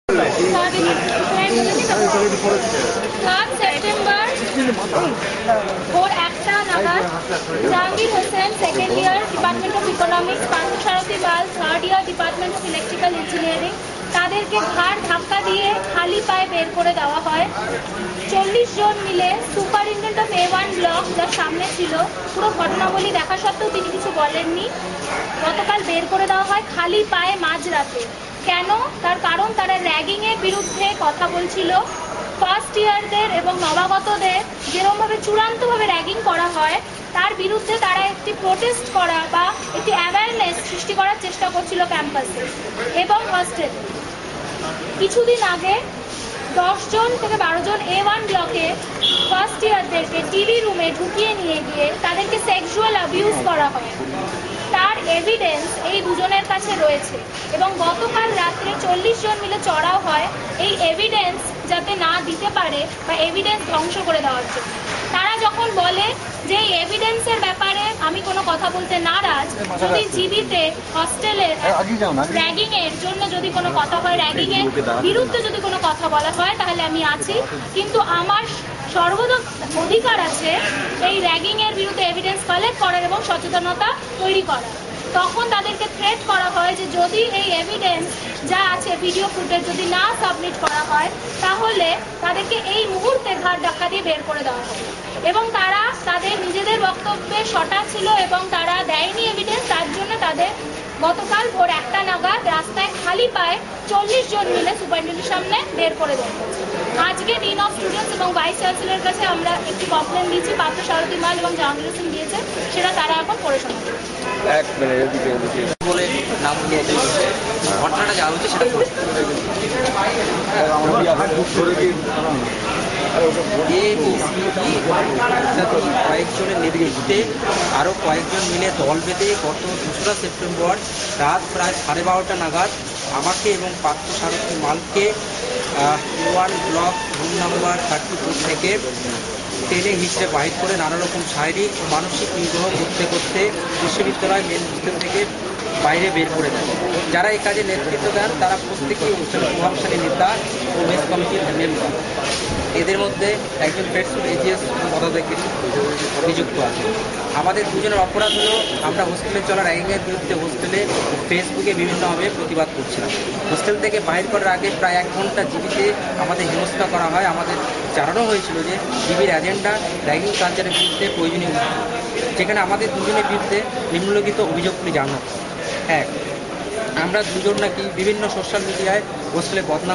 September ভোর 1টা নাগাদ Jahangir Hossain, second year, department of economics, Parthasarathi Pal, third year, department of electrical engineering, তাদেরকে ঘাড় ধাক্কা দিয়ে খালি পায়ে বের করে দেওয়া হয়। 40 জন মিলে সুপারিনটেন্ডেন্ট অফ A1 ব্লক যার সামনে ছিল, পুরো ঘটনাবলী দেখা সত্ত্বেও তিনি কিছু বলেননি। গতকাল বের করে দেওয়া হয় খালি পায়ে মাঝরাতে। কেন? তার কারণ তারা র্যাগিং এর বিরুদ্ধে কথা বলছিল। ফার্স্ট ইয়ারদের এবং নবাগতদের যেরকমভাবে চূড়ান্তভাবে র্যাগিং করা হয় তার বিরুদ্ধে তারা একটি প্রোটেস্ট করা বা একটি অ্যাওয়ারনেস সৃষ্টি করার চেষ্টা করছিল ক্যাম্পাসে এবং হস্টেলে। কিছুদিন আগে 10 জন থেকে 12 জন A1 ব্লকে ফার্স্ট ইয়ারদেরকে টিভি রুমে ঢুকিয়ে নিয়ে গিয়ে তাদেরকে সেক্সুয়াল অ্যাবিউজ করা হয়। তার এভিডেন্স এই দুজনের কাছে রয়েছে এবং গতকাল রাত্রে 40 জন মিলে চড়াও হয় এই এভিডেন্স যাতে না দিতে পারে বা এভিডেন্স ধ্বংস করে দেওয়ার জন্য। তারা যখন বলে যে এই এভিডেন্সের ব্যাপারে আমি কোনো কথা বলতে নারাজ, যদি জীবিতে হস্টেলের র্যাগিং এর জন্য যদি কোনো কথা হয়, র্যাগিং এর বিরুদ্ধে যদি কোনো কথা বলা হয় তাহলে আমি আছি, কিন্তু আমার সর্বদা অধিকার আছে এই র্যাগিং এর বিরুদ্ধে এভিডেন্স কালেক্ট করার এবং সচেতনতা তৈরি করা। তখন তাদেরকে থ্রেট করা হয় যে যদি এই এভিডেন্স যা আছে ভিডিও ফুটেজ যদি না সাবমিট করা হয় তাহলে তাদেরকে এই মুহূর্তে ঘাড় ধাক্কা দিয়ে বের করে দেওয়া হবে। এবং তারা তাদের নিজেদের বক্তব্যে সঠিক ছিল এবং তারা দেয়নি এভিডেন্স, তার জন্য তাদের গতকাল ভোর 1টা নাগাদ রাস্তায় খালি পায়ে 40 জন মিলে সুপারিনটেন্ডেন্টের সামনে বের করে দেওয়া হয়েছে। আজকে ডিন অফ স্টুডেন্টস এবং ভাইস চ্যান্সেলরের কাছে আমরা একটি কমপ্লেন দিয়েছি, পার্থসারথী পাল এবং জাহাঙ্গীর হোসেন দিয়েছে, সেটা তারা এখন পড়ে শোনাবে। বলে নামগুলো ঘটনাটা যা হচ্ছে সেটা কয়েকজনের নেতৃত্বে আরও কয়েকজন মিলে দল বেঁধে গত 2রা সেপ্টেম্বর রাত প্রায় 12:30টা নাগাদ আমাকে এবং পার্থসারথী মালকে A1 ব্লক রুম নাম্বার 34 থেকে টেনে হিসেবে বাহির করে নানা রকম শারীরিক ও মানসিক নিগ্রহ করতে করতে বিশ্ববিদ্যালয় মেন হোস্টেল থেকে বাইরে বের করে দেন। যারা এই কাজে নেতৃত্ব দেন তারা প্রত্যেকেই হোস্টেলের প্রভাবশালী নেতা ও মেস কমিটির মেম্বার। এদের মধ্যে একজন ফেডস্কুল এজিএস পদে নিযুক্ত আছে। আমাদের দুজনের অপরাধ হলো আমরা হোস্টেলে চলা র্যাগিংয়ের বিরুদ্ধে হোস্টেলে ফেসবুকে বিভিন্নভাবে প্রতিবাদ করছিলাম। হোস্টেল থেকে বাহির করার আগে প্রায় 1 ঘন্টা জিবিতে আমাদের হেনস্থা করা হয়। আমাদের জানানো হয়েছিল যে জিবির এজেন্ডা র্যাগিং কালচারের বিরুদ্ধে প্রয়োজনীয় উদ্যোগ, যেখানে আমাদের দুজনের বিরুদ্ধে নিম্নলিখিত অভিযোগগুলি জানানো। 1, আমরা দুজন নাকি বিভিন্ন সোশ্যাল মিডিয়ায় হোস্টেলে বদনাম